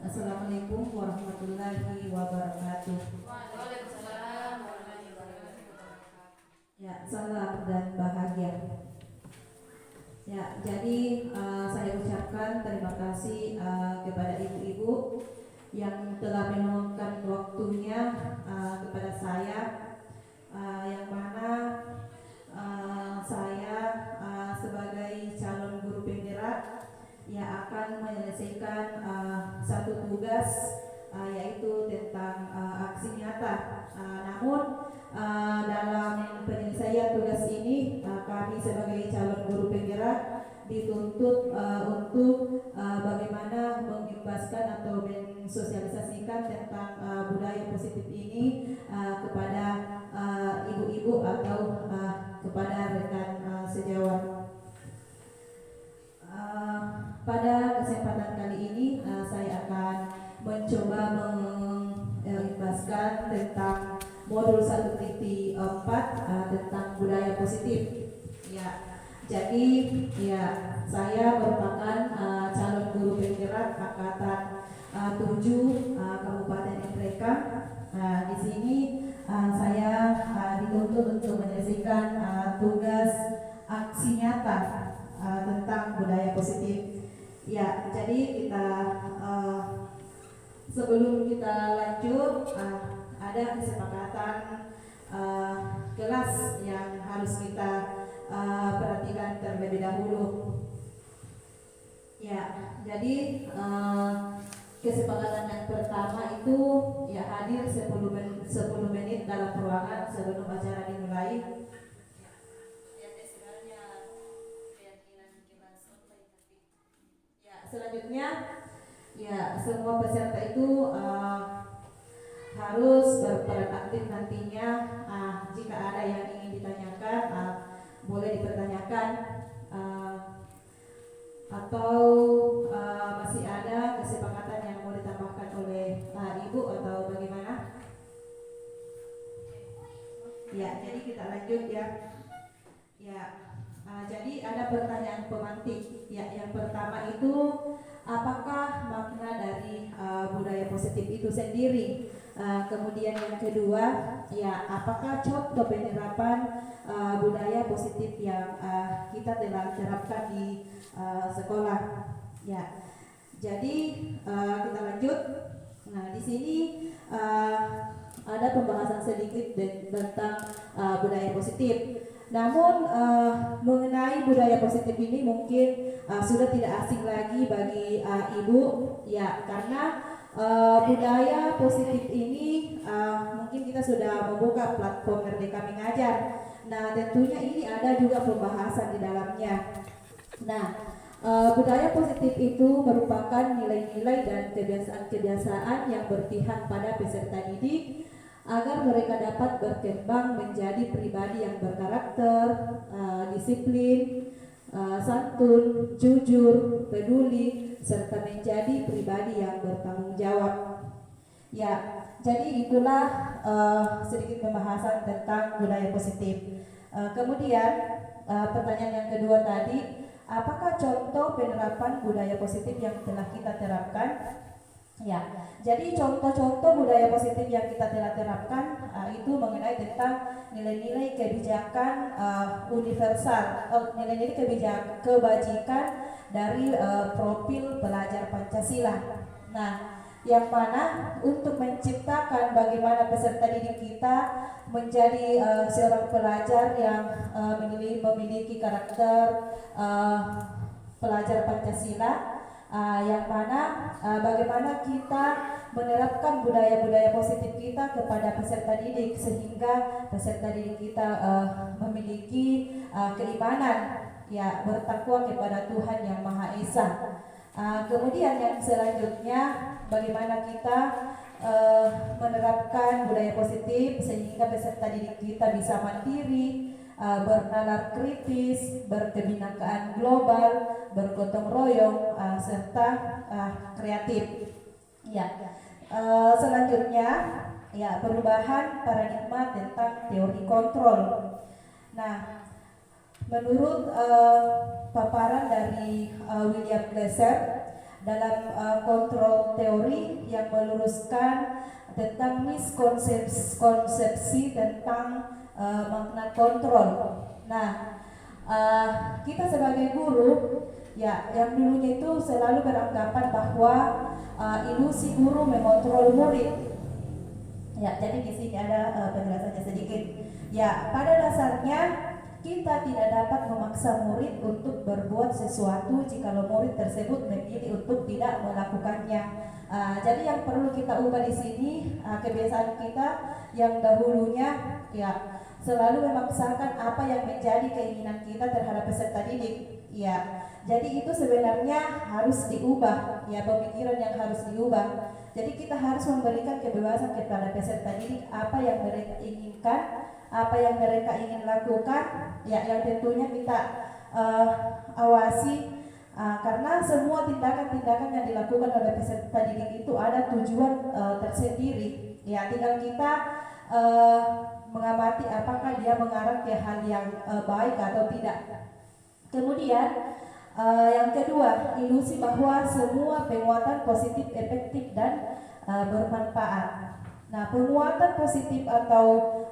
Assalamualaikum warahmatullahi wabarakatuh. Waalaikumsalam warahmatullahi wabarakatuh. Ya, salam dan bahagia. Ya, jadi saya ucapkan terima kasih kepada ibu-ibu yang telah meluangkan waktunya kepada saya, yang mana saya sebagai calon guru penggerak yang akan menyelesaikan satu tugas yaitu tentang aksi nyata. Namun dalam penyelesaian tugas ini kami sebagai calon guru penggerak dituntut untuk bagaimana mengimbaskan atau mensosialisasikan tentang budaya positif ini kepada ibu-ibu atau kepada rekan sejawat. Pada kesempatan kali ini saya akan mencoba mengimbaskan tentang modul 1.4 tentang budaya positif. Ya, jadi ya saya merupakan calon guru penggerak angkatan 7 Kabupaten Ntreka. Di sini saya dituntut untuk menyelesaikan tugas aksi nyata tentang budaya positif. Ya, jadi kita sebelum kita lanjut ada kesepakatan kelas yang harus kita perhatikan terlebih dahulu. Ya, jadi kesepakatan yang pertama itu ya hadir 10 menit dalam ruangan sebelum acara dimulai. Selanjutnya, ya semua peserta itu harus berperan aktif nantinya. Jika ada yang ingin ditanyakan, boleh dipertanyakan, atau masih ada kesepakatan yang mau ditambahkan oleh ibu atau bagaimana? Ya, jadi kita lanjut ya. Ya. Jadi ada pertanyaan pemantik. Ya, yang pertama itu apakah makna dari budaya positif itu sendiri? Kemudian yang kedua, ya apakah contoh penerapan budaya positif yang kita telah terapkan di sekolah? Ya, jadi kita lanjut. Nah, di sini ada pembahasan sedikit tentang budaya positif. Namun mengenai budaya positif ini mungkin sudah tidak asing lagi bagi ibu, ya karena budaya positif ini mungkin kita sudah membuka platform Merdeka Mengajar. Nah, tentunya ini ada juga pembahasan di dalamnya. Nah, budaya positif itu merupakan nilai-nilai dan kebiasaan-kebiasaan yang berpihak pada peserta didik agar mereka dapat berkembang menjadi pribadi yang berkarakter, disiplin, santun, jujur, peduli, serta menjadi pribadi yang bertanggung jawab. Ya, jadi itulah sedikit pembahasan tentang budaya positif. Kemudian pertanyaan yang kedua tadi, apakah contoh penerapan budaya positif yang telah kita terapkan? Ya, jadi contoh-contoh budaya positif yang kita telah terapkan itu mengenai tentang nilai-nilai kebijakan universal, nilai-nilai kebajikan dari profil pelajar Pancasila. Nah, yang mana untuk menciptakan bagaimana peserta didik kita menjadi seorang pelajar yang memiliki karakter pelajar Pancasila. Yang mana bagaimana kita menerapkan budaya-budaya positif kita kepada peserta didik sehingga peserta didik kita memiliki keimanan, ya bertakwa kepada Tuhan Yang Maha Esa. Kemudian yang selanjutnya bagaimana kita menerapkan budaya positif sehingga peserta didik kita bisa mandiri, bernalar kritis, berkebinekaan global, bergotong royong, serta kreatif. Ya, selanjutnya ya perubahan paradigma tentang teori kontrol. Nah, menurut paparan dari William Glasser, dalam kontrol teori yang meluruskan tentang miskonsepsi tentang makna kontrol. Nah, kita sebagai guru ya yang dulunya itu selalu beranggapan bahwa ilusi guru mengontrol murid. Ya, jadi di sini ada penjelasannya sedikit. Ya, pada dasarnya kita tidak dapat memaksa murid untuk berbuat sesuatu jikalau murid tersebut memilih untuk tidak melakukannya. Jadi yang perlu kita ubah di sini kebiasaan kita yang dahulunya ya selalu memaksakan apa yang menjadi keinginan kita terhadap peserta didik. Ya, jadi itu sebenarnya harus diubah. Ya, pemikiran yang harus diubah. Jadi kita harus memberikan kebebasan kepada peserta didik apa yang mereka inginkan, apa yang mereka ingin lakukan, ya yang tentunya kita awasi karena semua tindakan-tindakan yang dilakukan oleh peserta didik itu ada tujuan tersendiri. Ya, tinggal kita mengamati apakah dia mengarah ke hal yang baik atau tidak. Kemudian yang kedua, ilusi bahwa semua penguatan positif efektif dan bermanfaat. Nah, penguatan positif atau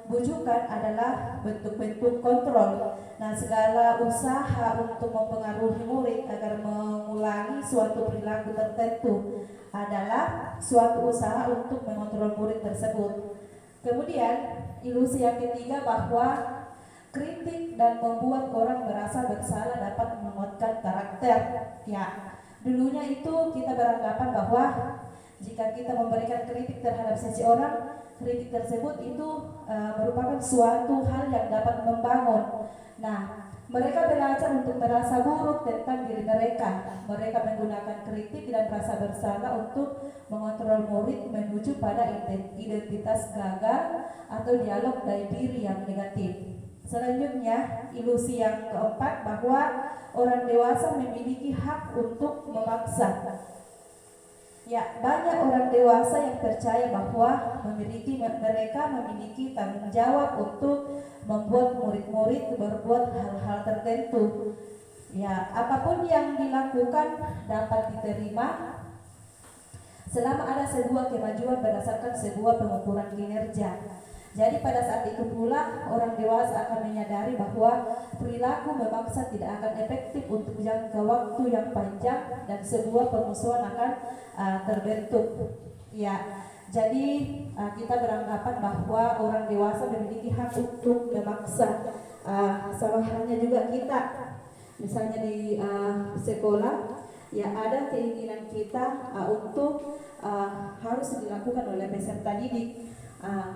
bujukan adalah bentuk-bentuk kontrol. Nah, segala usaha untuk mempengaruhi murid agar mengulangi suatu perilaku tertentu adalah suatu usaha untuk mengontrol murid tersebut. Kemudian, ilusi yang ketiga bahwa kritik dan membuat orang merasa bersalah dapat menguatkan karakter. Ya, dulunya itu kita beranggapan bahwa jika kita memberikan kritik terhadap seseorang, kritik tersebut itu merupakan suatu hal yang dapat membangun. Nah, mereka belajar untuk merasa buruk tentang diri mereka. Mereka menggunakan kritik dan rasa bersalah untuk mengontrol murid menuju pada identitas gagal atau dialog dari diri yang negatif. Selanjutnya, ilusi yang keempat bahwa orang dewasa memiliki hak untuk memaksa. Ya, banyak orang dewasa yang percaya bahwa mereka memiliki tanggung jawab untuk membuat murid-murid berbuat hal-hal tertentu. Ya, apapun yang dilakukan dapat diterima selama ada sebuah kemajuan berdasarkan sebuah pengukuran kinerja. Jadi pada saat itu pula orang dewasa akan menyadari bahwa perilaku memaksa tidak akan efektif untuk jangka waktu yang panjang dan sebuah permusuhan akan terbentuk. Ya, jadi kita beranggapan bahwa orang dewasa memiliki hak untuk memaksa. Sama halnya juga kita, misalnya di sekolah, ya ada keinginan kita untuk harus dilakukan oleh peserta didik.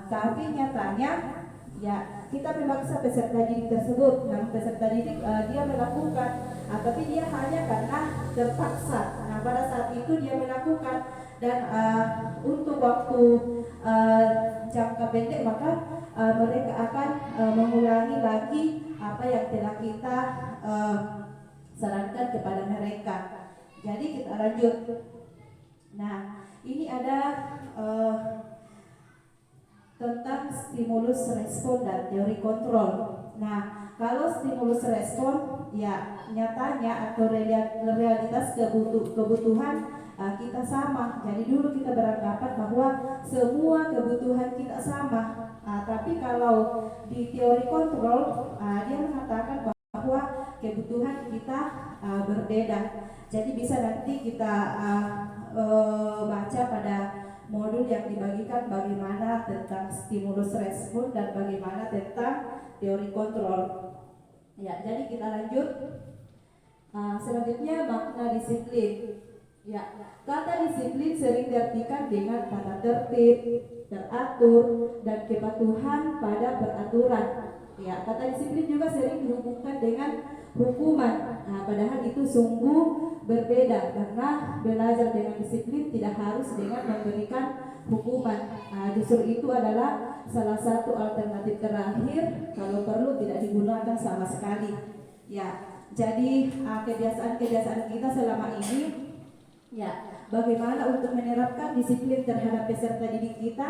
Tapi nyatanya ya kita memaksa peserta didik tersebut. Nah, peserta didik dia melakukan, tapi dia hanya karena terpaksa. Nah, pada saat itu dia melakukan dan untuk waktu jangka pendek maka mereka akan mengulangi lagi apa yang telah kita sarankan kepada mereka. Jadi kita lanjut. Nah, ini ada tentang stimulus respon dan teori kontrol. Nah, kalau stimulus respon ya nyatanya atau realitas kebutuhan kita sama. Jadi dulu kita beranggapan bahwa semua kebutuhan kita sama. Tapi kalau di teori kontrol dia mengatakan bahwa kebutuhan kita berbeda. Jadi bisa nanti kita baca pada modul yang dibagikan bagaimana tentang stimulus respon dan bagaimana tentang teori kontrol. Ya, jadi kita lanjut. Selanjutnya makna disiplin. Ya, kata disiplin sering diartikan dengan tata tertib, teratur, dan kepatuhan pada peraturan. Ya, kata disiplin juga sering dihubungkan dengan hukuman. Padahal itu sungguh berbeda karena belajar dengan disiplin tidak harus dengan memberikan hukuman. Justru itu adalah salah satu alternatif terakhir, kalau perlu tidak digunakan sama sekali. Ya, jadi kebiasaan-kebiasaan kita selama ini, ya, bagaimana untuk menerapkan disiplin terhadap peserta didik kita.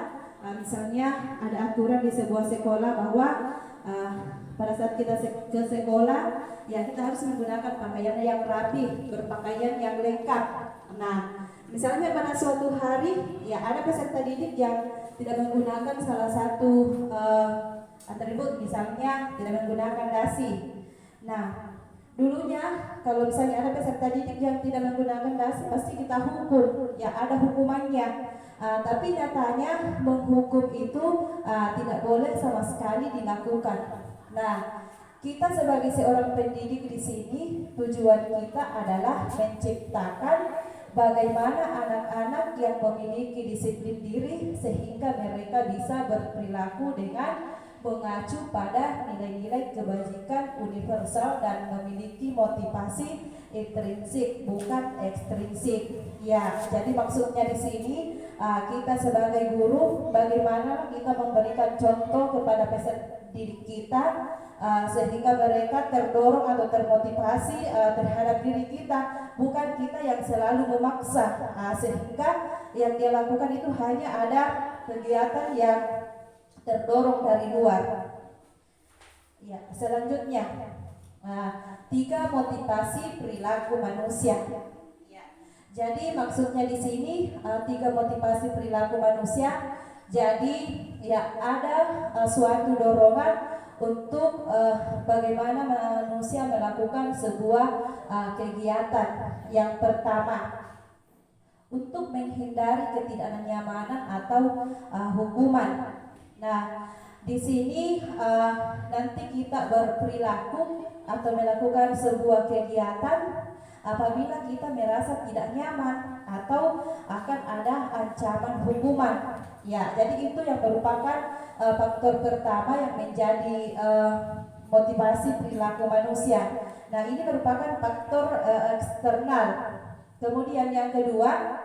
Misalnya ada aturan di sebuah sekolah bahwa pada saat kita ke sekolah, ya kita harus menggunakan pakaian yang rapi, berpakaian yang lengkap. Nah, misalnya pada suatu hari ya ada peserta didik yang tidak menggunakan salah satu atribut, misalnya tidak menggunakan dasi. Nah, dulunya kalau misalnya ada peserta didik yang tidak menggunakan dasi pasti kita hukum, ya ada hukumannya. Tapi nyatanya menghukum itu tidak boleh sama sekali dilakukan. Nah, kita sebagai seorang pendidik di sini tujuan kita adalah menciptakan bagaimana anak-anak yang memiliki disiplin diri sehingga mereka bisa berperilaku dengan mengacu pada nilai-nilai kebajikan universal dan memiliki motivasi intrinsik bukan ekstrinsik. Ya, jadi maksudnya di sini kita sebagai guru bagaimana kita memberikan contoh kepada peserta didik kita sehingga mereka terdorong atau termotivasi terhadap diri kita, bukan kita yang selalu memaksa sehingga yang dia lakukan itu hanya ada kegiatan yang terdorong dari luar. Ya, selanjutnya 3 motivasi perilaku manusia. Ya. Jadi maksudnya di sini 3 motivasi perilaku manusia. Jadi ya ada suatu dorongan untuk bagaimana manusia melakukan sebuah kegiatan. Yang pertama, untuk menghindari ketidaknyamanan atau hukuman. Nah, di sini nanti kita berperilaku atau melakukan sebuah kegiatan apabila kita merasa tidak nyaman atau akan ada ancaman hukuman. Ya, jadi itu yang merupakan faktor pertama yang menjadi motivasi perilaku manusia. Nah, ini merupakan faktor eksternal. Kemudian yang kedua,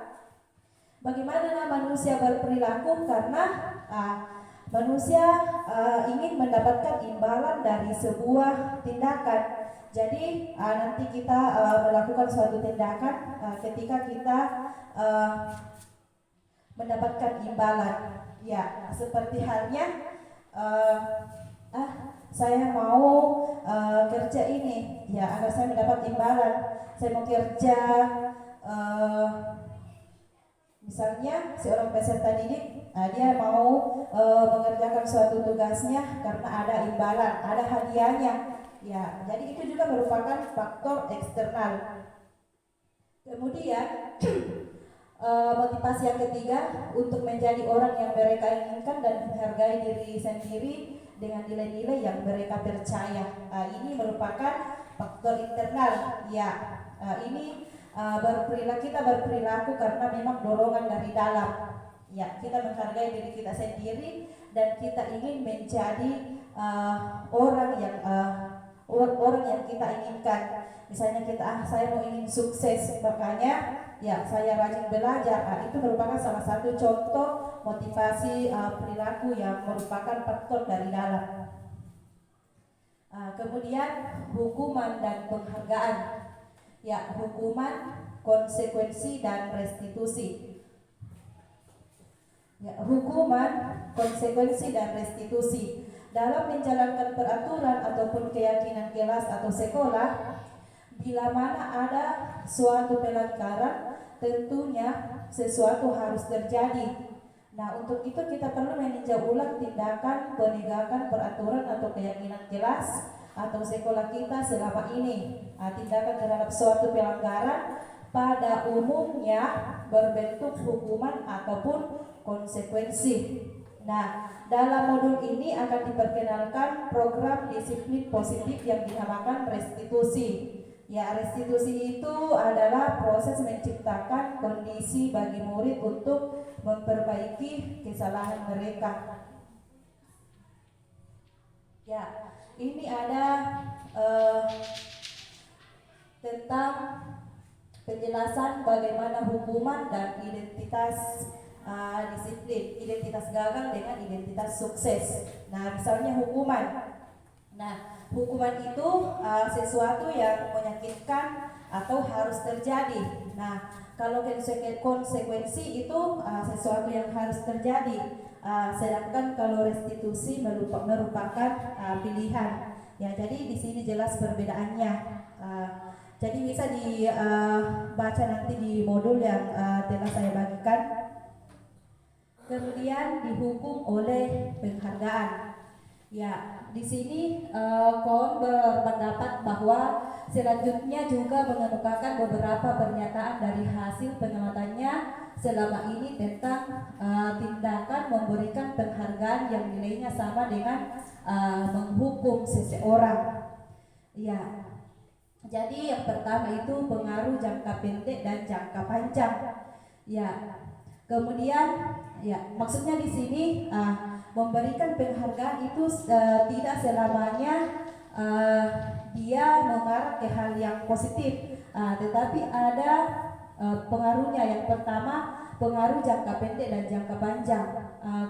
bagaimana manusia berperilaku karena manusia ingin mendapatkan imbalan dari sebuah tindakan. Jadi nanti kita melakukan suatu tindakan ketika kita mendapatkan imbalan. Ya, seperti halnya saya mau kerja ini, ya agar saya mendapat imbalan. Saya mau kerja, misalnya seorang peserta didik, dia mau mengerjakan suatu tugasnya karena ada imbalan, ada hadiahnya. Ya, jadi itu juga merupakan faktor eksternal. Kemudian motivasi yang ketiga, untuk menjadi orang yang mereka inginkan dan menghargai diri sendiri dengan nilai-nilai yang mereka percaya. Ini merupakan faktor internal. Ya, ini kita berperilaku karena memang dorongan dari dalam. Ya, kita menghargai diri kita sendiri dan kita ingin menjadi orang yang kita inginkan. Misalnya saya mau ingin sukses, makanya ya saya rajin belajar. Itu merupakan salah satu contoh motivasi perilaku yang merupakan faktor dari dalam. Kemudian hukuman dan penghargaan. Ya, hukuman, konsekuensi dan restitusi. Ya, hukuman, konsekuensi dan restitusi. Dalam menjalankan peraturan ataupun keyakinan kelas atau sekolah, bila mana ada suatu pelanggaran, tentunya sesuatu harus terjadi. Nah, untuk itu kita perlu meninjau ulang tindakan penegakan peraturan atau keyakinan kelas atau sekolah kita selama ini. Tindakan terhadap suatu pelanggaran pada umumnya berbentuk hukuman ataupun konsekuensi. Nah, dalam modul ini akan diperkenalkan program disiplin positif yang dinamakan restitusi. Ya, restitusi itu adalah proses menciptakan kondisi bagi murid untuk memperbaiki kesalahan mereka. Ya, ini ada tentang penjelasan bagaimana hukuman dan identitas disiplin, identitas gagal dengan identitas sukses. Nah, misalnya hukuman. Nah, hukuman itu sesuatu yang menyakitkan atau harus terjadi. Nah, kalau konsekuensi itu sesuatu yang harus terjadi. Sedangkan kalau restitusi merupakan pilihan. Ya, jadi di sini jelas perbedaannya. Jadi bisa dibaca nanti di modul yang telah saya bagikan. Kemudian dihukum oleh penghargaan. Ya, di sini kawan berpendapat bahwa selanjutnya juga mengemukakan beberapa pernyataan dari hasil pengamatannya selama ini tentang tindakan memberikan penghargaan yang nilainya sama dengan menghukum seseorang. Ya, jadi yang pertama itu pengaruh jangka pendek dan jangka panjang. Ya, kemudian ya maksudnya di sini memberikan penghargaan itu tidak selamanya dia mengarah ke hal yang positif, tetapi ada pengaruhnya. Yang pertama pengaruh jangka pendek dan jangka panjang.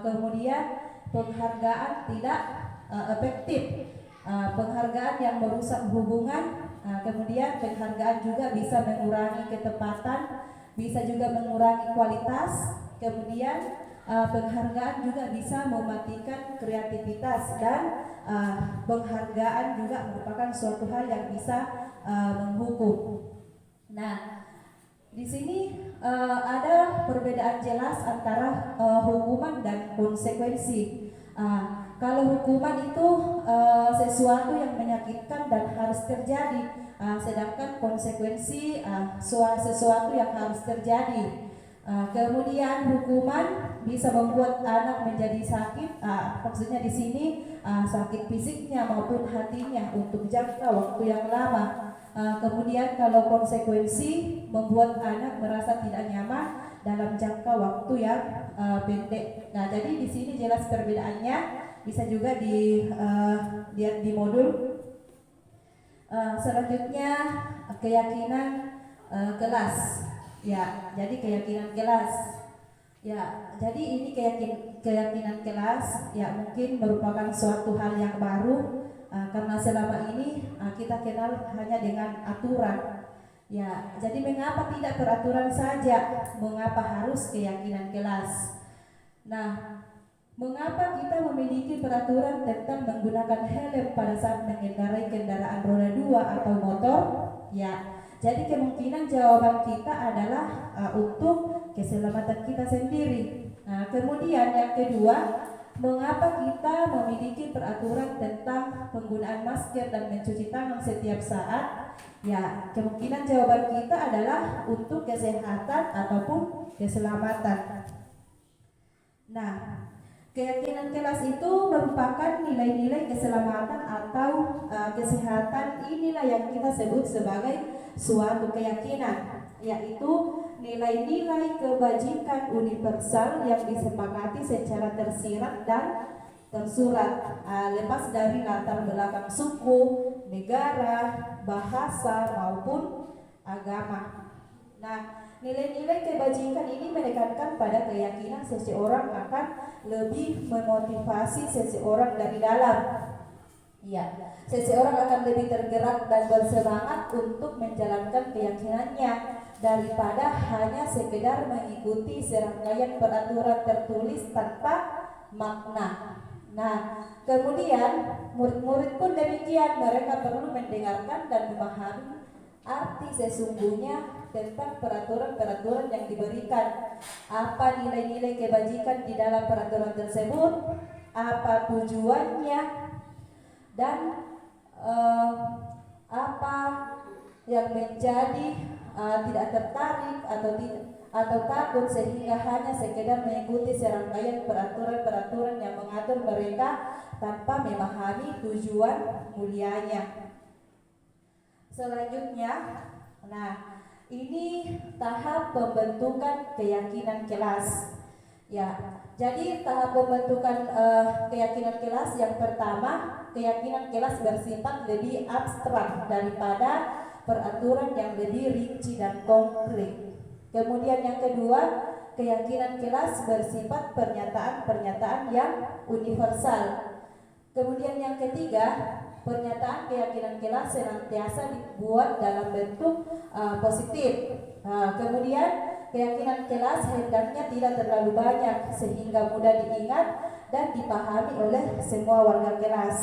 Kemudian penghargaan tidak efektif, penghargaan yang merusak hubungan. Kemudian penghargaan juga bisa mengurangi ketepatan, bisa juga mengurangi kualitas. Kemudian penghargaan juga bisa mematikan kreativitas, dan penghargaan juga merupakan suatu hal yang bisa menghukum. Nah, di sini ada perbedaan jelas antara hukuman dan konsekuensi. Kalau hukuman itu sesuatu yang menyakitkan dan harus terjadi, sedangkan konsekuensi sesuatu yang harus terjadi. Kemudian hukuman bisa membuat anak menjadi sakit, maksudnya di sini sakit fisiknya maupun hatinya untuk jangka waktu yang lama. Kemudian kalau konsekuensi membuat anak merasa tidak nyaman dalam jangka waktu yang pendek. Nah, jadi di sini jelas perbedaannya. Bisa juga dilihat di modul. Selanjutnya keyakinan kelas. Ya, jadi keyakinan kelas. Ya, jadi ini keyakinan kelas ya mungkin merupakan suatu hal yang baru, karena selama ini kita kenal hanya dengan aturan. Ya, jadi mengapa tidak peraturan saja? Mengapa harus keyakinan kelas? Nah, mengapa kita memiliki peraturan tentang menggunakan helm pada saat mengendarai kendaraan roda 2 atau motor? Ya, jadi kemungkinan jawaban kita adalah untuk keselamatan kita sendiri. Nah, kemudian yang kedua, mengapa kita memiliki peraturan tentang penggunaan masker dan mencuci tangan setiap saat? Ya, kemungkinan jawaban kita adalah untuk kesehatan ataupun keselamatan. Nah, keyakinan kelas itu merupakan nilai-nilai keselamatan atau kesehatan. Inilah yang kita sebut sebagai suatu keyakinan, yaitu nilai-nilai kebajikan universal yang disepakati secara tersirat dan tersurat, lepas dari latar belakang suku, negara, bahasa maupun agama. Nah, nilai-nilai kebajikan ini menekankan pada keyakinan seseorang akan lebih memotivasi seseorang dari dalam. Ya, seseorang akan lebih tergerak dan bersemangat untuk menjalankan keyakinannya daripada hanya sekedar mengikuti serangkaian peraturan tertulis tanpa makna. Nah, kemudian murid-murid pun demikian, mereka perlu mendengarkan dan memahami arti sesungguhnya tentang peraturan-peraturan yang diberikan. Apa nilai-nilai kebajikan di dalam peraturan tersebut? Apa tujuannya? Dan apa yang menjadi tidak tertarik atau takut sehingga hanya sekedar mengikuti serangkaian peraturan-peraturan yang mengatur mereka tanpa memahami tujuan mulianya. Selanjutnya, nah ini tahap pembentukan keyakinan kelas. Ya, jadi tahap pembentukan keyakinan kelas yang pertama, keyakinan kelas bersifat lebih abstrak daripada peraturan yang lebih rinci dan konkret. Kemudian yang kedua, keyakinan kelas bersifat pernyataan-pernyataan yang universal. Kemudian yang ketiga, pernyataan keyakinan kelas senantiasa dibuat dalam bentuk positif. Kemudian keyakinan kelas hendaknya tidak terlalu banyak sehingga mudah diingat dan dipahami oleh semua warga kelas.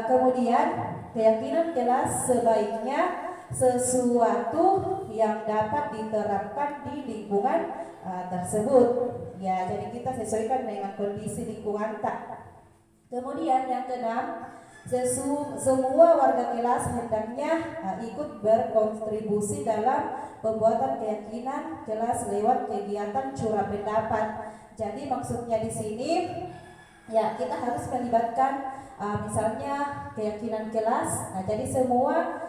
Kemudian keyakinan kelas sebaiknya sesuatu yang dapat diterapkan di lingkungan tersebut. Ya, jadi kita sesuaikan dengan kondisi lingkungan tak. Kemudian yang keenam, semua warga kelas hendaknya ikut berkontribusi dalam pembuatan keyakinan kelas lewat kegiatan curah pendapat. Jadi maksudnya di sini ya kita harus melibatkan misalnya keyakinan kelas. Nah, jadi semua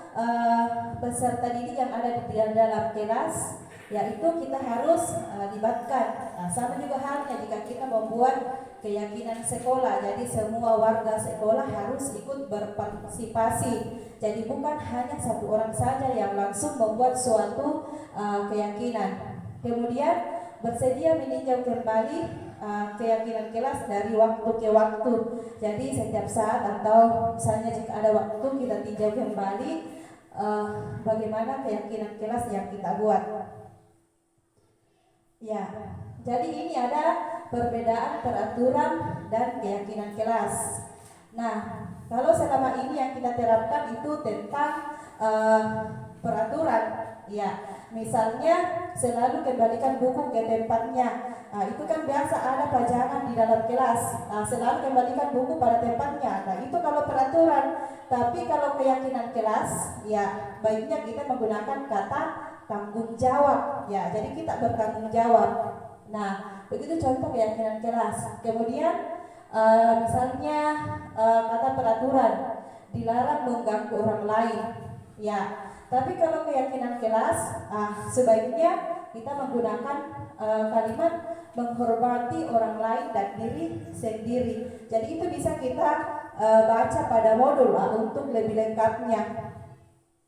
peserta didik yang ada di dalam kelas yaitu kita harus libatkan. Sama juga halnya jika kita membuat keyakinan sekolah, jadi semua warga sekolah harus ikut berpartisipasi. Jadi bukan hanya satu orang saja yang langsung membuat suatu keyakinan. Kemudian bersedia meninjau kembali keyakinan kelas dari waktu ke waktu. Jadi setiap saat atau misalnya jika ada waktu kita tinjau kembali bagaimana keyakinan kelas yang kita buat. Ya, jadi ini ada perbedaan peraturan dan keyakinan kelas. Nah, kalau selama ini yang kita terapkan itu tentang peraturan, ya, misalnya selalu kembalikan buku ke tempatnya. Itu kan biasa ada pajangan di dalam kelas. Selalu kembalikan buku pada tempatnya. Nah, itu kalau peraturan. Tapi kalau keyakinan kelas, ya baiknya kita menggunakan kata tanggung jawab. Ya, jadi kita bertanggung jawab. Nah, begitu contoh keyakinan kelas. Kemudian misalnya kata peraturan, dilarang mengganggu orang lain. Ya, tapi kalau keyakinan kelas, sebaiknya kita menggunakan kalimat menghormati orang lain dan diri sendiri. Jadi itu bisa kita baca pada modul untuk lebih lengkapnya.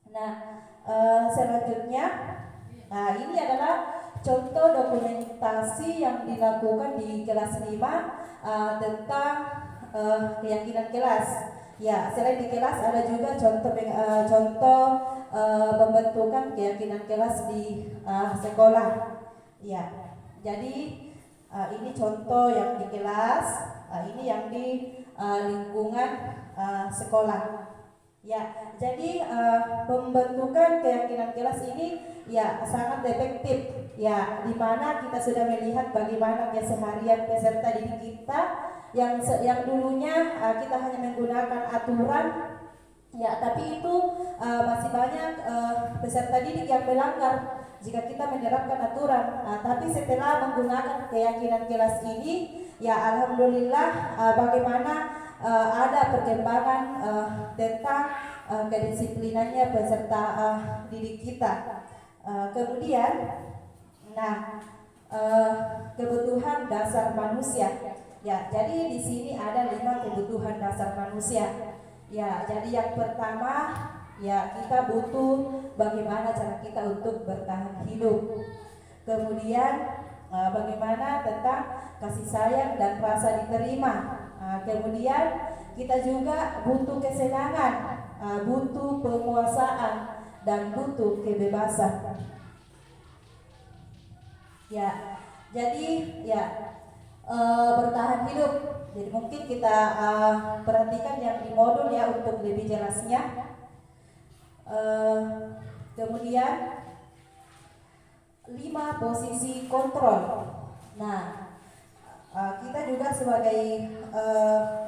Nah, selanjutnya, ini adalah contoh dokumentasi yang dilakukan di kelas 5 tentang keyakinan kelas. Ya, selain di kelas ada juga contoh pembentukan keyakinan kelas di sekolah. Ya, jadi ini contoh yang di kelas, ini yang di lingkungan sekolah. Ya, jadi pembentukan keyakinan kelas ini ya sangat efektif. Ya, di mana kita sudah melihat bagaimana keseharian peserta didik kita yang dulunya kita hanya menggunakan aturan, ya, tapi itu masih banyak peserta didik yang melanggar jika kita menerapkan aturan. Tapi setelah menggunakan keyakinan kelas ini, ya alhamdulillah bagaimana ada perkembangan tentang kedisiplinannya peserta didik kita. Kemudian, kebutuhan dasar manusia. Ya, jadi di sini ada 5 kebutuhan dasar manusia. Ya, jadi yang pertama, ya kita butuh bagaimana cara kita untuk bertahan hidup. Kemudian bagaimana tentang kasih sayang dan rasa diterima. Kemudian kita juga butuh kesenangan, butuh penguasaan dan butuh kebebasan. Ya, jadi ya bertahan hidup. Jadi mungkin kita perhatikan yang di modul ya untuk lebih jelasnya. Kemudian 5 posisi kontrol. Nah, kita juga sebagai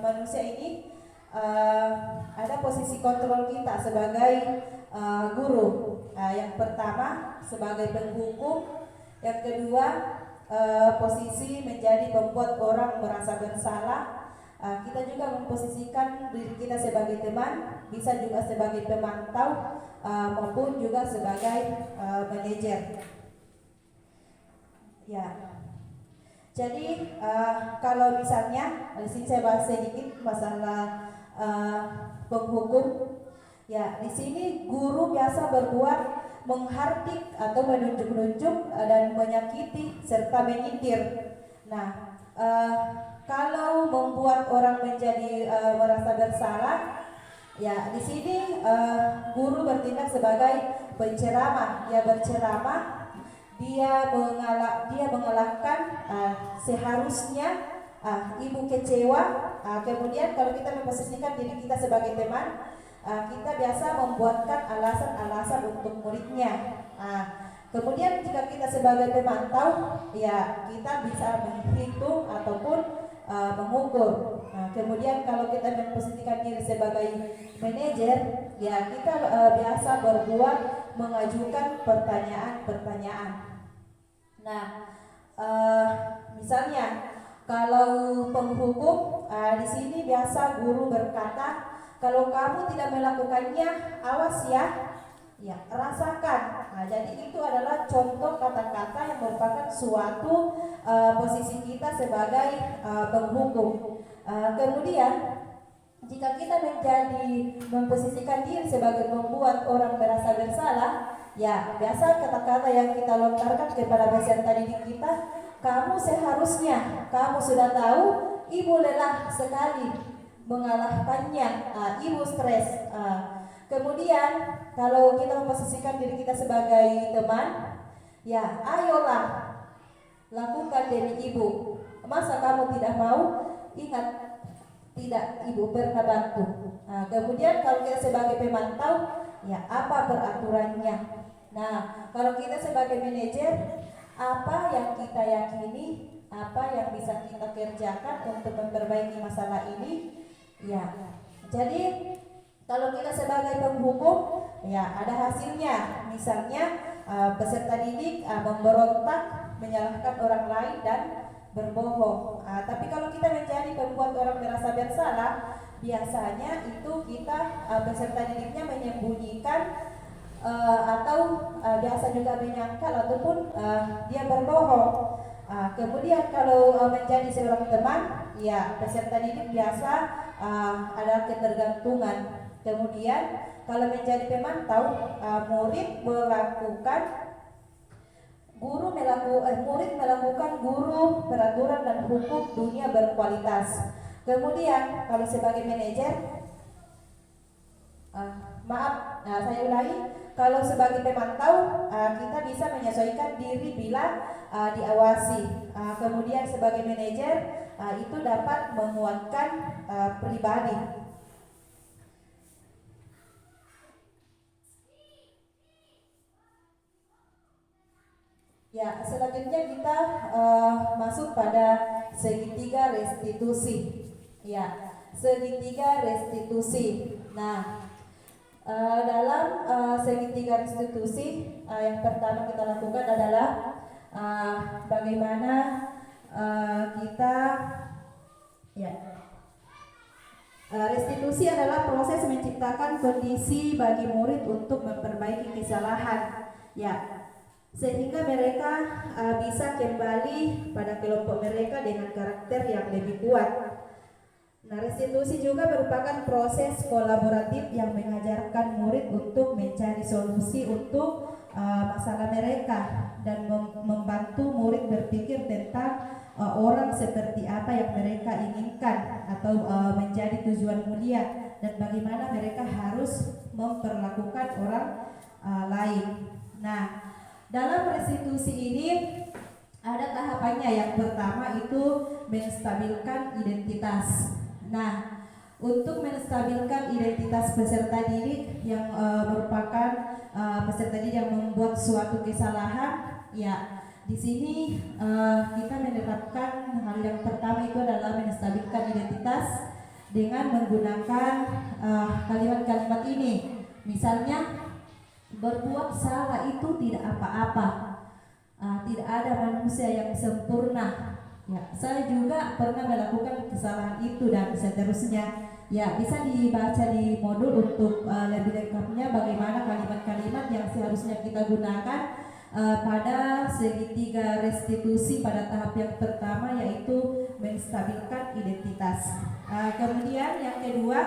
manusia ini ada posisi kontrol kita sebagai guru. Yang pertama sebagai penghukum, yang kedua posisi menjadi pembuat orang merasa bersalah. Kita juga memposisikan diri kita sebagai teman, bisa juga sebagai pemantau maupun juga sebagai manajer. Ya. Jadi kalau misalnya di sini saya bahas sedikit masalah penghukum. Ya, di sini guru biasa berbuat menghardik atau menunjuk-nunjuk dan menyakiti serta menyindir. Nah, kalau membuat orang menjadi merasa bersalah, ya di sini guru bertindak sebagai penceramah. Ya, berceramah, dia mengalahkan seharusnya ibu kecewa. Kemudian kalau kita memposisikan diri kita sebagai teman, kita biasa membuatkan alasan-alasan untuk muridnya. Kemudian jika kita sebagai pemantau, ya kita bisa menghitung ataupun mengukur. Kemudian kalau kita memposisikan diri sebagai manajer, ya kita biasa berbuat mengajukan pertanyaan-pertanyaan. Nah, misalnya kalau penghukum, di sini biasa guru berkata, kalau kamu tidak melakukannya, awas ya, ya rasakan. Jadi itu adalah contoh kata-kata yang merupakan suatu posisi kita sebagai penghukum. Kemudian jika kita memposisikan diri sebagai membuat orang merasa bersalah, ya biasa kata-kata yang kita lontarkan kepada peserta didik kita, kamu seharusnya, kamu sudah tahu ibu lelah sekali mengalahkannya, ibu stres. Kemudian kalau kita memposisikan diri kita sebagai teman, ya ayolah lakukan demi ibu. Masa kamu tidak mau? Ingat, tidak, ibu pernah bantu. Kemudian kalau kita sebagai pemantau, ya apa peraturannya? Nah, kalau kita sebagai manajer, apa yang kita yakini, apa yang bisa kita kerjakan untuk memperbaiki masalah ini? Ya, jadi kalau kita sebagai penghukum, ya ada hasilnya. Misalnya peserta didik memberontak, menyalahkan orang lain dan berbohong. Tapi kalau kita menjadi pembuat orang merasa bersalah, biasanya itu kita peserta didiknya menyembunyikan atau biasa juga menyangkal ataupun dia berbohong. Kemudian kalau menjadi seorang teman, ya peserta didik biasa ada ketergantungan. Kemudian kalau menjadi pemantau, murid melakukan guru peraturan dan hukum dunia berkualitas. Kemudian kalau sebagai manajer, saya ulangi, kalau sebagai pemantau kita bisa menyesuaikan diri bila diawasi. Kemudian sebagai manajer itu dapat menguatkan pribadi. Ya, selanjutnya kita masuk pada segitiga restitusi. Ya, segitiga restitusi. Nah, dalam segitiga restitusi, yang pertama kita lakukan adalah bagaimana kita, ya, restitusi adalah proses menciptakan kondisi bagi murid untuk memperbaiki kesalahan, ya, sehingga mereka bisa kembali pada kelompok mereka dengan karakter yang lebih kuat. Nah, restitusi juga merupakan proses kolaboratif yang mengajarkan murid untuk mencari solusi untuk masalah mereka dan membantu murid berpikir tentang orang seperti apa yang mereka inginkan atau menjadi tujuan mulia dan bagaimana mereka harus memperlakukan orang lain. Nah, dalam restitusi ini ada tahapannya. Yang pertama itu menstabilkan identitas. Nah, untuk menstabilkan identitas peserta didik yang merupakan peserta didik yang membuat suatu kesalahan, ya di sini kita menerapkan hal yang pertama itu adalah menstabilkan identitas dengan menggunakan kalimat-kalimat ini. Misalnya, berbuat salah itu tidak apa-apa, tidak ada manusia yang sempurna. Ya, saya juga pernah melakukan kesalahan itu dan seterusnya. Ya, bisa dibaca di modul untuk lebih lengkapnya bagaimana kalimat-kalimat yang seharusnya kita gunakan pada segitiga restitusi pada tahap yang pertama, yaitu menstabilkan identitas. Kemudian yang kedua,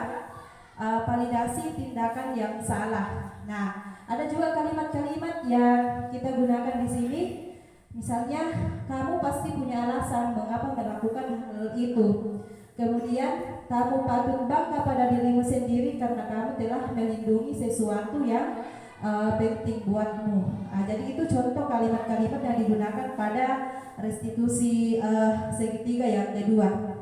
validasi tindakan yang salah. Nah, ada juga kalimat-kalimat yang kita gunakan di sini. Misalnya, kamu pasti punya alasan mengapa melakukan hal itu. Kemudian, kamu patut bangga pada dirimu sendiri karena kamu telah melindungi sesuatu yang penting buatmu. Jadi itu contoh kalimat-kalimat yang digunakan pada restitusi segitiga yang kedua.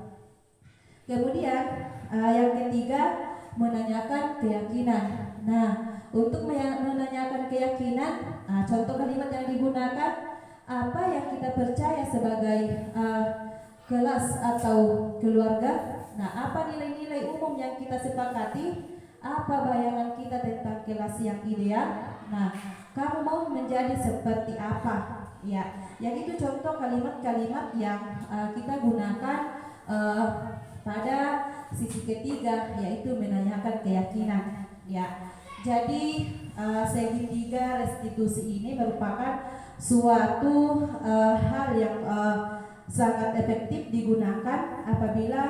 Kemudian yang ketiga, menanyakan keyakinan. Nah, untuk menanyakan keyakinan, contoh kalimat yang digunakan, apa yang kita percaya sebagai kelas atau keluarga. Nah, apa nilai-nilai umum yang kita sepakati? Apa bayangan kita tentang kelas yang ideal? Nah, kamu mau menjadi seperti apa? Ya, yang itu contoh kalimat-kalimat yang kita gunakan pada sisi ketiga, yaitu menanyakan keyakinan. Ya, jadi segitiga restitusi ini merupakan suatu hal yang sangat efektif digunakan apabila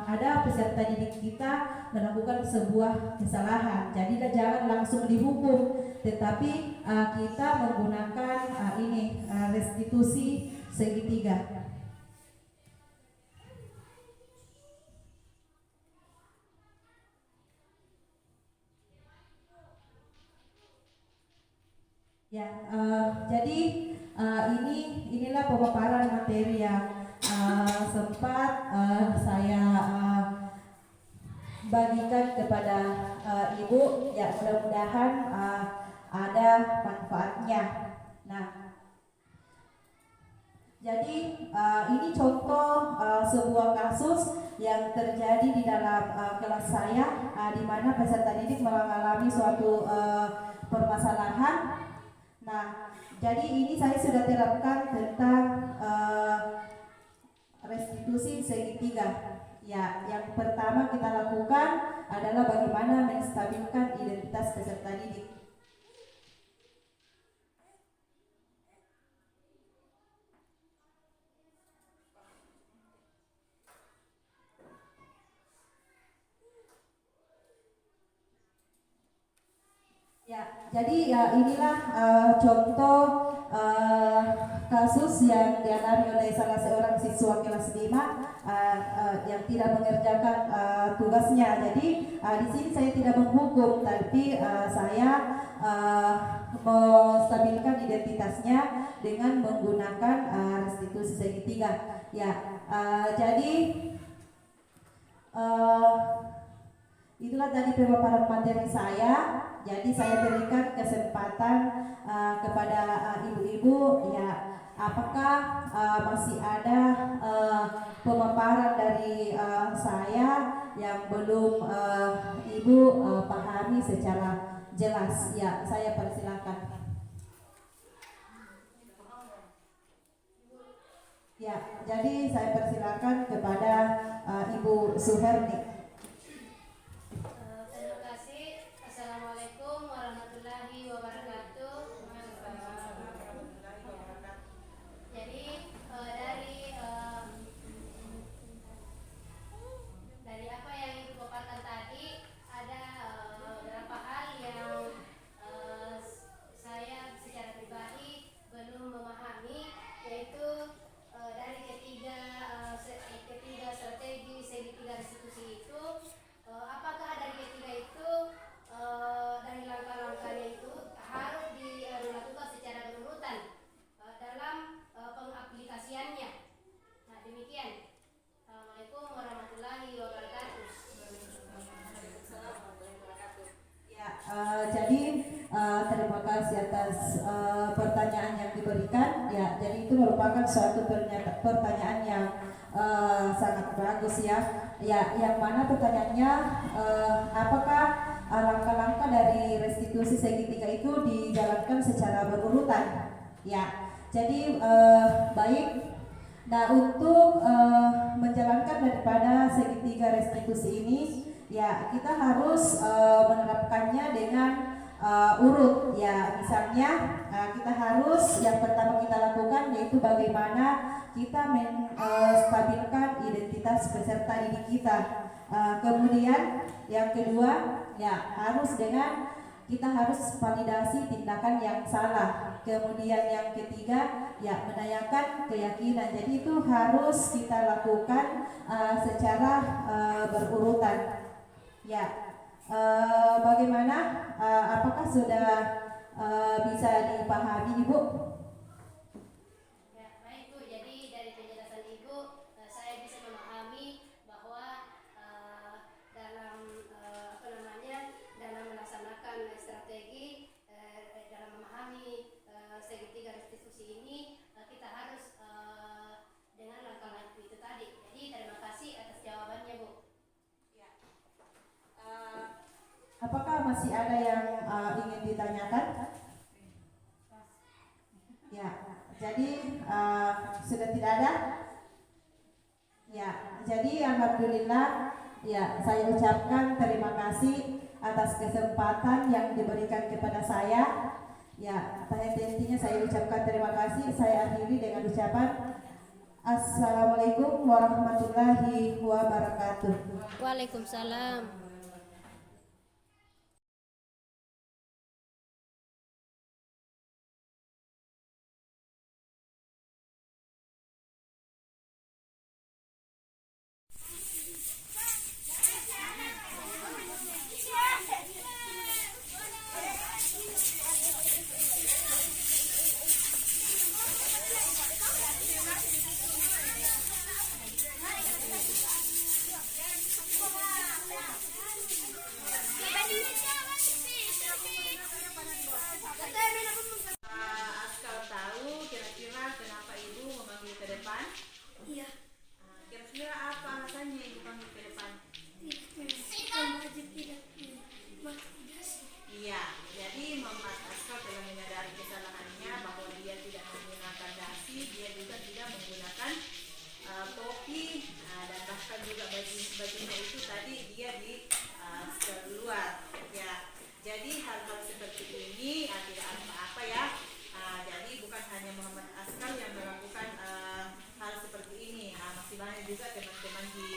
ada peserta didik kita melakukan sebuah kesalahan. Jadi jangan langsung dihukum, tetapi kita menggunakan restitusi segitiga. Ya, jadi inilah pemaparan materi yang sempat saya bagikan kepada Ibu. Ya, mudah-mudahan ada manfaatnya. Nah, jadi ini contoh sebuah kasus yang terjadi di dalam kelas saya, di mana peserta didik mengalami suatu permasalahan. Nah, jadi ini saya sudah terapkan tentang restitusi segitiga. Ya, yang pertama kita lakukan adalah bagaimana menstabilkan identitas peserta didik. Ya, jadi inilah contoh kasus yang dialami oleh salah seorang siswa kelas 5 yang tidak mengerjakan tugasnya. Jadi di sini saya tidak menghukum, tapi saya menstabilkan identitasnya dengan menggunakan restitusi segitiga. Ya, jadi itulah tadi pemaparan materi saya. Jadi saya berikan kesempatan kepada ibu-ibu, ya, apakah masih ada pemaparan dari saya yang belum ibu pahami secara jelas? Ya, saya persilakan. Ya, jadi saya persilakan kepada Ibu Suherni. Assalamualaikum warahmatullahi wabarakatuh. Jadi dari apa yang Ibu paparkan tadi, ada beberapa hal yang saya secara pribadi belum memahami, yaitu dari ketiga strategi segitiga restitusi itu, apakah dari ketiga itu dari langkah-langkahnya itu harus dilakukan secara berurutan dalam pengaplikasiannya. Nah, demikian. Assalamualaikum warahmatullahi wabarakatuh. Ya, jadi terima kasih atas pertanyaan yang diberikan. Ya, jadi itu merupakan suatu pertanyaan yang sangat bagus, ya. Ya, yang mana pertanyaannya apakah langkah-langkah dari restitusi segitiga itu dijalankan secara berurutan? Ya, jadi baik. Nah, untuk menjalankan daripada segitiga restitusi ini, ya, kita harus menerapkannya dengan urut. Ya, misalnya kita harus, yang pertama kita lakukan yaitu bagaimana kita menstabilkan identitas peserta didik kita. Kemudian yang kedua, ya, harus dengan kita harus validasi tindakan yang salah. Kemudian yang ketiga, ya, menanyakan keyakinan. Jadi itu harus kita lakukan secara berurutan. Ya, bagaimana? Apakah sudah bisa dipahami, Ibu? Ya, baik Bu. Jadi dari penjelasan Ibu, saya bisa memahami bahwa dalam masih ada yang ingin ditanyakan? Ya, jadi sudah tidak ada? Ya, jadi alhamdulillah ya saya ucapkan terima kasih atas kesempatan yang diberikan kepada saya. Ya, intinya saya ucapkan terima kasih. Saya akhiri dengan ucapan Assalamualaikum warahmatullahi wabarakatuh. Waalaikumsalam. Askal tahu kira-kira kenapa ibu memanggil ke depan? Iya. Kira-kira apa alasannya ibu panggil ke depan? Iya, jadi Muhammad Askal telah menyadari kesalahannya bahwa dia tidak menggunakan dasi, dia juga tidak menggunakan topi, dan bahkan juga bajunya itu tadi dia di keluar. Ya, jadi hal-hal seperti ini tidak apa-apa ya. Jadi bukan hanya Muhammad Askal yang melakukan hal seperti ini, masih banyak juga teman-teman di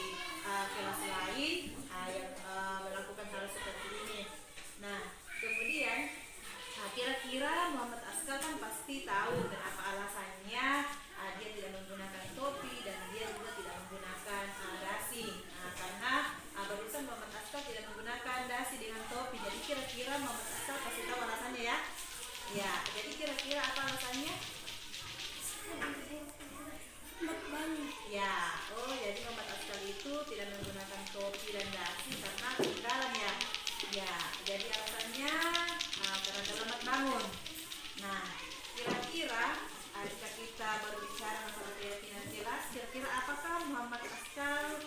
kelas lain yang melakukan hal seperti ini. Nah, kemudian kira-kira Muhammad Askal kan pasti tahu kenapa alasannya dia tidak menggunakan topi dan dia juga tidak menggunakan dasi. Karena barusan Muhammad Askal tidak menggunakan dasi dengan topi. Jadi kira-kira Muhammad Askal pasti tahu alasannya ya. Ya, jadi kira-kira apa alasannya? Ya, jadi Muhammad Askal itu tidak menggunakan topi dan dasi karena ketinggalan ya. Ya, jadi alasannya karena terlambat bangun. Nah, kira-kira jika kita berbicara masalah keyakinan kelas, kira-kira apakah Muhammad Askal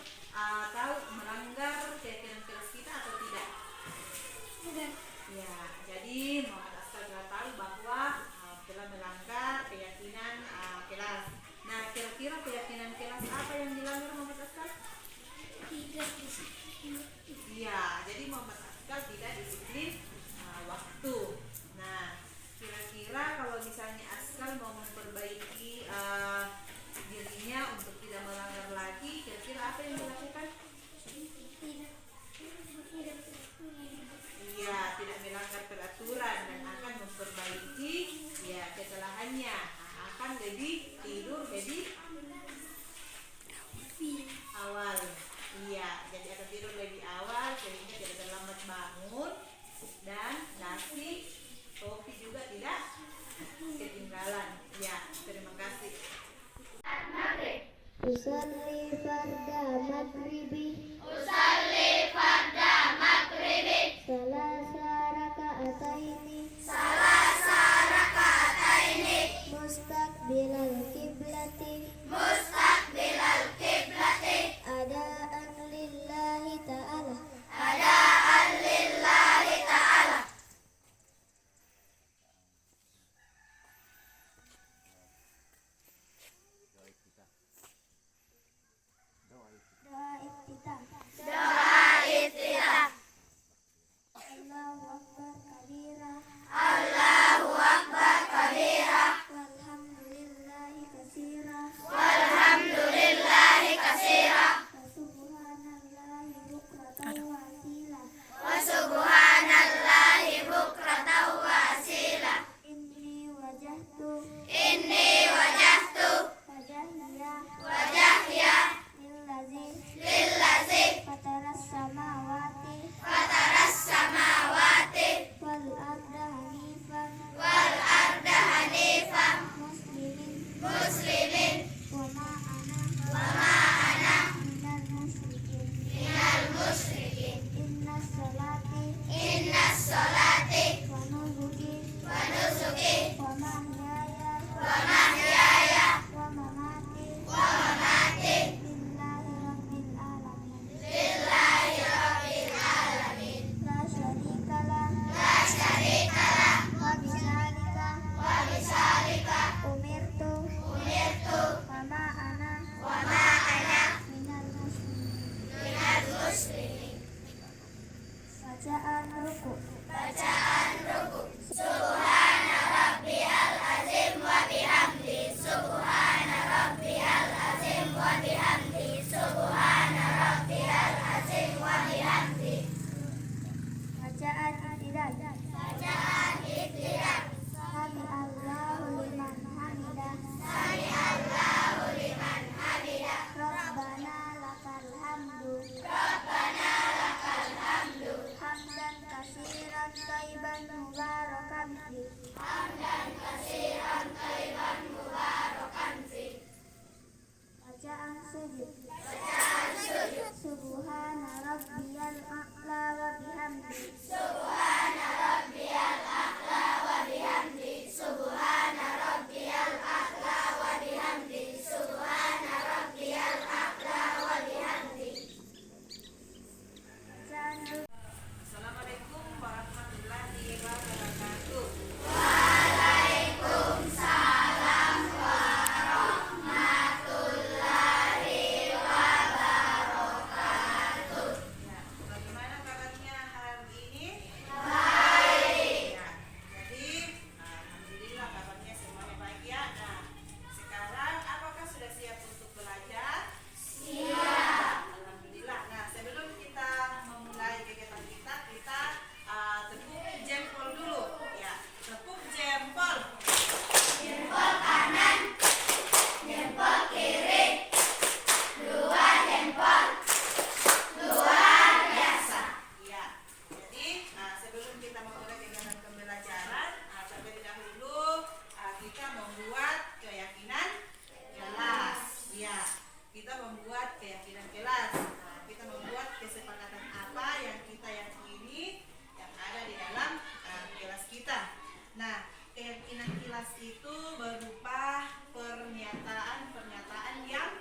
tahu melanggar keyakinan kelas kita atau tidak? Tidak. Ya, jadi Muhammad Askal telah tahu bahwa telah melanggar keyakinan kelas. Nah, kira-kira keyakinan kelas apa yang dilanggar Muhammad Askal? Tidak. Iya, jadi Muhammad Askal tidak disiplin waktu. Nah, kira-kira kalau misalnya Askal mau memperbaiki dirinya untuk tidak melanggar lagi, kira-kira apa yang dilakukan? Iya, tidak melanggar peraturan dan akan memperbaiki ya kesalahannya. Akan lebih tidur lebih awal. Iya, jadi akan tidur lebih awal sehingga tidak terlambat bangun dan nasi topi juga tidak ketinggalan. Ya, terima kasih. Usalli farda maghribi salasa raka'ataini mustaqbilal kiblati adaan lillahi ta'ala. Doa iftitah. sujud. Subhana rabbiyal a'la wa bihamdi. Assalamualaikum warahmatullahi wabarakatuh. Ya, bagaimana kabarnya hari ini? Baik. Ya, jadi alhamdulillah kabarnya semuanya baik ya. Nah, sekarang apakah sudah siap untuk belajar? Siap. Alhamdulillah. Nah, sebelum kita memulai kegiatan kita, tepuk jempol dulu. Ya, tepuk jempol. Ya, jadi sebelum kita memulai kegiatan pembelajaran, terlebih dahulu kita membuat keyakinan kelas. Ya, kita membuat keyakinan kelas. Kita membuat kesepakatan apa yang kita yakini yang ada di dalam kelas kita. Nah, keyakinan kelas itu berupa pernyataan-pernyataan yang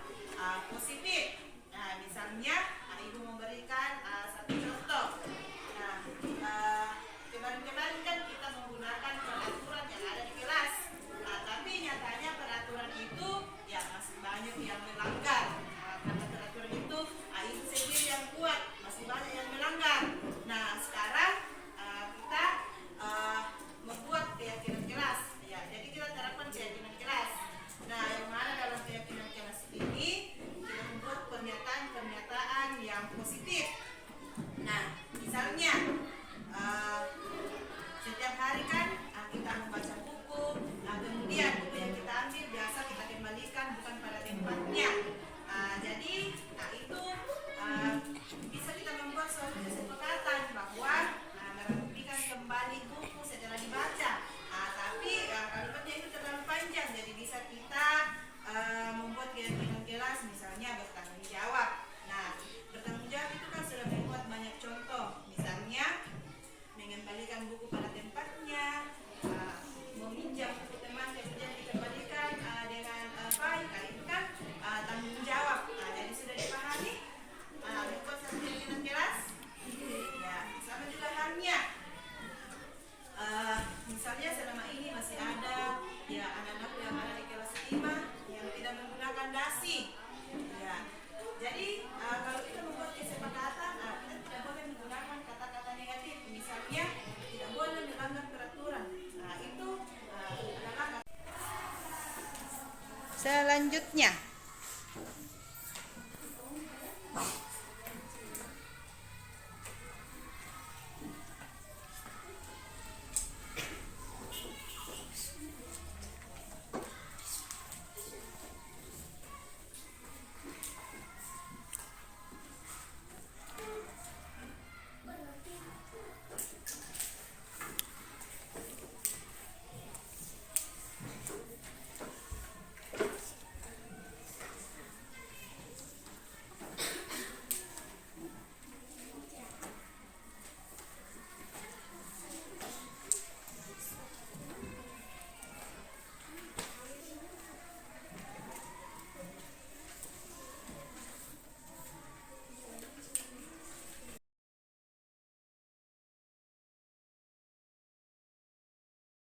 positif. Nah, misalnya Ibu memberikan satu contoh. Nah, kemarin-kemarin kan kita menggunakan peraturan yang ada di kelas. Tapi nyatanya peraturan itu ya masih banyak yang melanggar. Karena peraturan itu Ibu sendiri yang buat, masih banyak yang melanggar. Nah, sekarang kita membuat keyakinan kelas. Ya, jadi kita terapkan keyakinan kelas. Nah, yang mana dalam keyakinan kelas ini kita membuat pernyataan-pernyataan yang positif. Nah, misalnya setiap hari kan kita membaca buku, kemudian buku yang kita ambil biasa kita kembalikan bukan pada tempatnya. Jadi itu bisa kita membuat suatu kesepakatan bahwa merapikan kembali buku setelah dibaca. Tapi kalimatnya itu terlalu panjang, jadi bisa kita membuat keyakinan kelas, misalnya bertanggung jawab. Nah, bertanggung jawab itu kan sudah membuat banyak contoh, misalnya mengembalikan buku pada tempatnya, meminjam buku teman kemudian dikembalikan dengan baik. Itu kan tanggung jawab. Jadi sudah dipahami membuat satu keyakinan kelas. Ya, sama juga halnya. Misalnya selama ini masih ada ya anak-anak yang ada di kelas 5 yang tidak menggunakan dasi. Ya, jadi kalau kita membuat kesepakatan, kita tidak boleh menggunakan kata-kata negatif. Misalnya tidak boleh melanggar peraturan. Itu adalah selanjutnya.